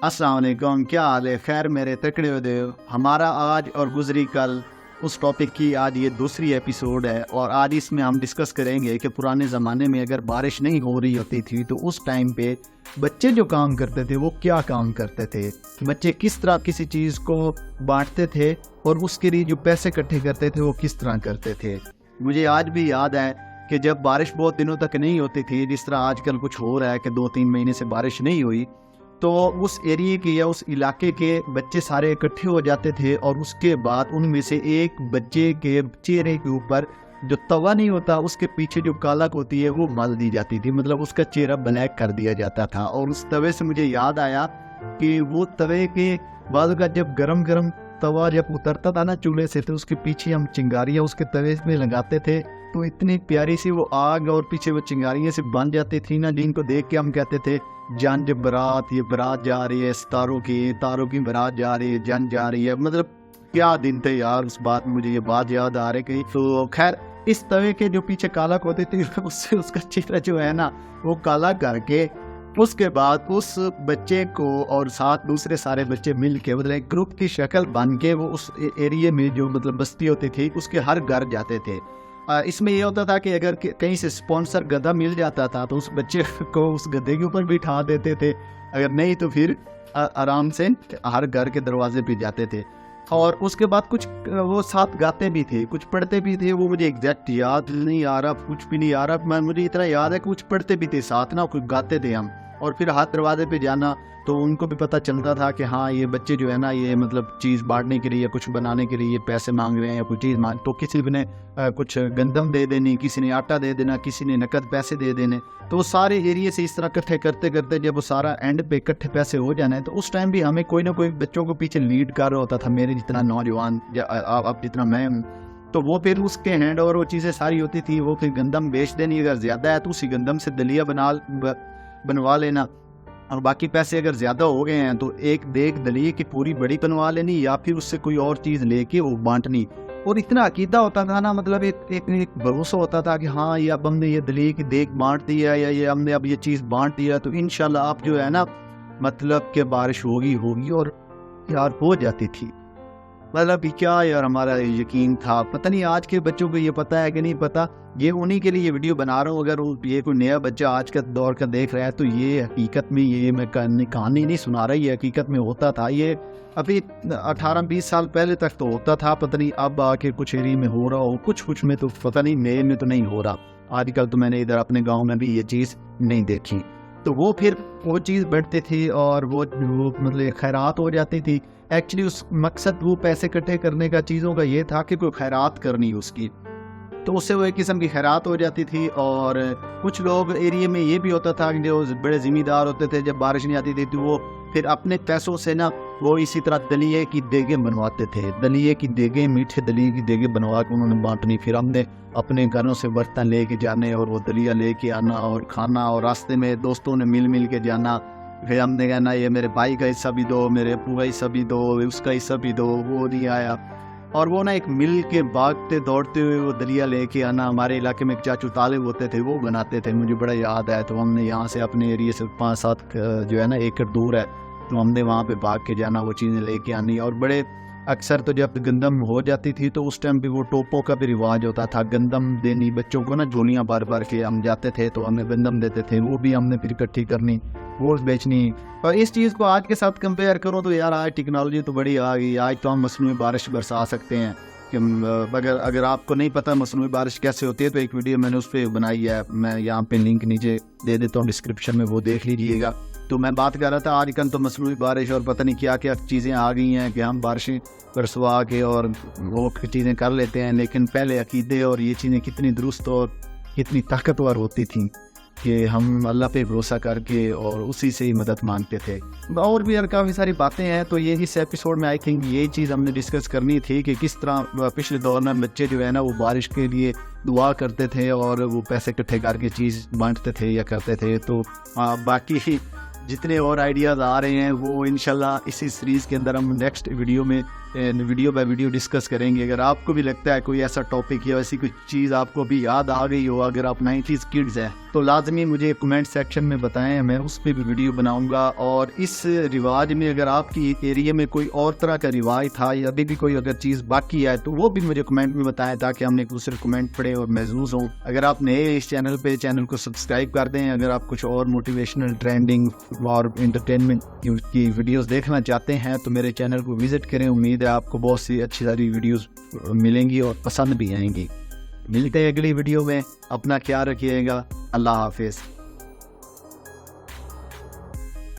अस्सलाम वालेकुम, क्या हाल है? खैर मेरे तकड़े हो दे। हमारा आज और गुजरी कल उस टॉपिक की आज ये दूसरी एपिसोड है और आज इसमें हम डिस्कस करेंगे कि पुराने ज़माने में अगर बारिश नहीं हो रही होती थी तो उस टाइम पे बच्चे जो काम करते थे वो क्या काम करते थे, बच्चे किस तरह किसी चीज़ को बांटते थे और उसके लिए जो पैसे इकट्ठे करते थे वो किस तरह करते थे। मुझे आज भी याद है कि जब बारिश बहुत दिनों तक नहीं होती थी, जिस तरह आजकल कुछ हो रहा है कि 2-3 महीने से बारिश नहीं हुई, तो उस एरिया के या उस इलाके के बच्चे सारे इकट्ठे हो जाते थे और उसके बाद उनमें से एक बच्चे के चेहरे के ऊपर जो तवा नहीं होता उसके पीछे जो कालक होती है वो मल दी जाती थी, मतलब उसका चेहरा ब्लैक कर दिया जाता था। और उस तवे से मुझे याद आया कि वो तवे के बाद का जब गरम गरम तवा जब उतरता था ना चूल्हे से, तो उसके पीछे हम चिंगारियाँ उसके तवे में लगाते थे, तो इतनी प्यारी सी वो आग और पीछे वो चिंगारियाँ से बन जाती थी ना, जिनको देख के हम कहते थे जान जब बारात, ये बारात जा रही है तारों की बारात जा रही है, जान जा रही है। मतलब क्या दिन थे यार, उस बात मुझे ये बात याद आ रही। तो खैर इस तवे के जो पीछे काला होते थे उससे उसका चेहरा जो है ना वो काला करके उसके बाद उस बच्चे को और साथ दूसरे सारे बच्चे मिल के मतलब एक ग्रुप की शक्ल बन के वो उस एरिया में जो मतलब बस्ती होती थी उसके हर घर जाते थे। इसमें ये होता था कि अगर कहीं से स्पॉन्सर गधा मिल जाता था तो उस बच्चे को उस गधे के ऊपर बिठा देते थे, अगर नहीं तो फिर आराम से हर घर के दरवाजे पे जाते थे। और उसके बाद कुछ वो साथ गाते भी थे, कुछ पढ़ते भी थे, वो मुझे एग्जैक्ट याद नहीं आ रहा, कुछ भी नहीं आ रहा, मुझे इतना याद है कुछ पढ़ते भी थे साथ ना, कुछ गाते थे हम। और फिर हाथ दरवाजे पे जाना तो उनको भी पता चलता था कि हाँ ये बच्चे जो है ना ये मतलब चीज़ बांटने के लिए या कुछ बनाने के लिए ये पैसे मांग रहे हैं या कुछ चीज़ मांग, तो किसी ने कुछ गंदम दे देनी, किसी ने आटा दे देना, किसी ने नकद पैसे दे देने। तो वो सारे एरिया से इस तरह इकट्ठे करते करते जब वो सारा एंड पे इकट्ठे पैसे हो जाना है तो उस टाइम भी हमें कोई ना कोई बच्चों को पीछे लीड कर रहा होता था, मेरे जितना नौजवान या अब जितना मैं हूँ। तो वो फिर उसके हैंड ओवर वो चीज़ें सारी होती थी, वो फिर गंदम बेच देनी, अगर ज़्यादा है तो उसी गंदम से दलिया बनवा लेना, और बाकी पैसे अगर ज़्यादा हो गए हैं तो एक देग दलिए की पूरी बड़ी बनवा लेनी या फिर उससे कोई और चीज़ लेके वो बांटनी। और इतना अकीदा होता था ना, मतलब एक भरोसा होता था कि हाँ ये अब हमने ये दलिए की देग बांट दिया या ये हमने अब ये चीज़ बांट दिया तो इंशाल्लाह आप जो है ना मतलब कि बारिश होगी और यार हो जाती थी। मतलब क्या यार हमारा यकीन था। पता नहीं आज के बच्चों को ये पता है कि नहीं पता, ये उन्हीं के लिए ये वीडियो बना रहा हूँ। अगर ये कोई नया बच्चा आज का दौर का देख रहा है तो ये हकीकत में ये मैं कहानी नहीं सुना रहा, ये हकीकत में होता था। ये अभी 18-20 साल पहले तक तो होता था, पता नहीं अब आके कुछ एरिया में हो रहा हो, कुछ में तो पता नहीं, मेरे में तो नहीं हो रहा। आजकल तो मैंने इधर अपने गाँव में भी ये चीज़ नहीं देखी। तो वो फिर वो चीज़ बढ़ती थी और वो मतलब खैरात हो जाती थी। एक्चुअली उस मकसद वो पैसे इकट्ठे करने का चीज़ों का ये था कि कोई खैरात करनी उसकी, तो उससे वो एक किस्म की खैरात हो जाती थी। और कुछ लोग एरिया में ये भी होता था कि जो बड़े ज़िम्मेदार होते थे, जब बारिश नहीं आती थी तो वो फिर अपने पैसों से ना वो इसी तरह दलिए की देगें बनवाते थे, दलिए की देगें, मीठे दलिए की देगें बनवा के उन्होंने बांटनी। फिर हमने अपने घरों से बर्तन लेके जाने और वो दलिया लेके आना और खाना, और रास्ते में दोस्तों ने मिल के जाना। फिर हमने कहना ये मेरे भाई का हिस्सा भी दो, मेरे अप्पू का हिस्सा भी दो, उसका हिस्सा भी दो, वो नहीं आया। और वो ना एक मिल के भागते दौड़ते हुए वो दलिया लेके आना। हमारे इलाके में एक चाचू तालिब होते थे, वो बनाते थे, मुझे बड़ा याद है। तो हमने यहाँ से अपने एरिया से 5-7 जो है ना एकड़ दूर है, तो हमने वहाँ पे भाग के जाना, वो चीज़ें लेके आनी। और बड़े अक्सर तो जब गंदम हो जाती थी तो उस टाइम पे वो टोपों का भी रिवाज होता था, गंदम देनी बच्चों को ना, झोलियाँ भर के हम जाते थे तो हमें गंदम देते थे, वो भी हमने फिर इकट्ठी करनी, वो बेचनी। और इस चीज़ को आज के साथ कंपेयर करो तो यार आज टेक्नोलॉजी तो बड़ी आ गई, आज तो हम मसनूई बारिश बरसा सकते हैं। कि अगर आपको नहीं पता मसनूई बारिश कैसे होती है तो एक वीडियो मैंने उस पर बनाई है, मैं यहाँ पे लिंक नीचे दे देता हूँ डिस्क्रिप्शन में, वो देख लीजिएगा। तो मैं बात कर रहा था आजकल तो मसनूई बारिश और पता नहीं क्या क्या चीज़ें आ गई हैं कि हम बारिशें बरसवा के और वो चीज़ें कर लेते हैं। लेकिन पहले अकीदे और ये चीज़ें कितनी दुरुस्त और कितनी ताकतवर होती थी कि हम अल्लाह पे भरोसा करके और उसी से ही मदद मांगते थे। और भी यार काफ़ी सारी बातें हैं, तो ये इस एपिसोड में आई थिंक यही चीज़ हमने डिस्कस करनी थी कि किस तरह पिछले दौर में बच्चे जो है ना वो बारिश के लिए दुआ करते थे और वो पैसे इकट्ठे करके चीज़ बांटते थे या करते थे। तो बाकी جتنے اور آئیڈیاز آ رہے ہیں وہ انشاءاللہ اسی سیریز کے اندر ہم نیکسٹ ویڈیو میں ویڈیو بائی ویڈیو ڈسکس کریں گے. اگر آپ کو بھی لگتا ہے کوئی ایسا ٹاپک یا ایسی کوئی چیز آپ کو بھی یاد آ گئی ہو, اگر آپ 90s کڈز ہیں تو لازمی مجھے کمنٹ سیکشن میں بتائیں, میں اس پہ بھی ویڈیو بناؤں گا. اور اس رواج میں اگر آپ کی ایریا میں کوئی اور طرح کا رواج تھا یا ابھی بھی کوئی اگر چیز باقی ہے تو وہ بھی مجھے کمنٹ میں بتائیں تاکہ ہم ایک دوسرے کمنٹ پڑھیں اور محظوظ ہوں. اگر آپ نئے اس چینل پہ, چینل کو سبسکرائب کر دیں. اگر آپ کچھ اور موٹیویشنل, ٹرینڈنگ اور انٹرٹینمنٹ کی ویڈیوز دیکھنا چاہتے ہیں تو میرے چینل کو وزٹ کریں. امید ہے آپ کو بہت سی اچھی ساری ویڈیوز ملیں گی اور پسند بھی آئیں گی. ملتے ہیں اگلی ویڈیو میں, اپنا خیال رکھیے گا. اللہ حافظ.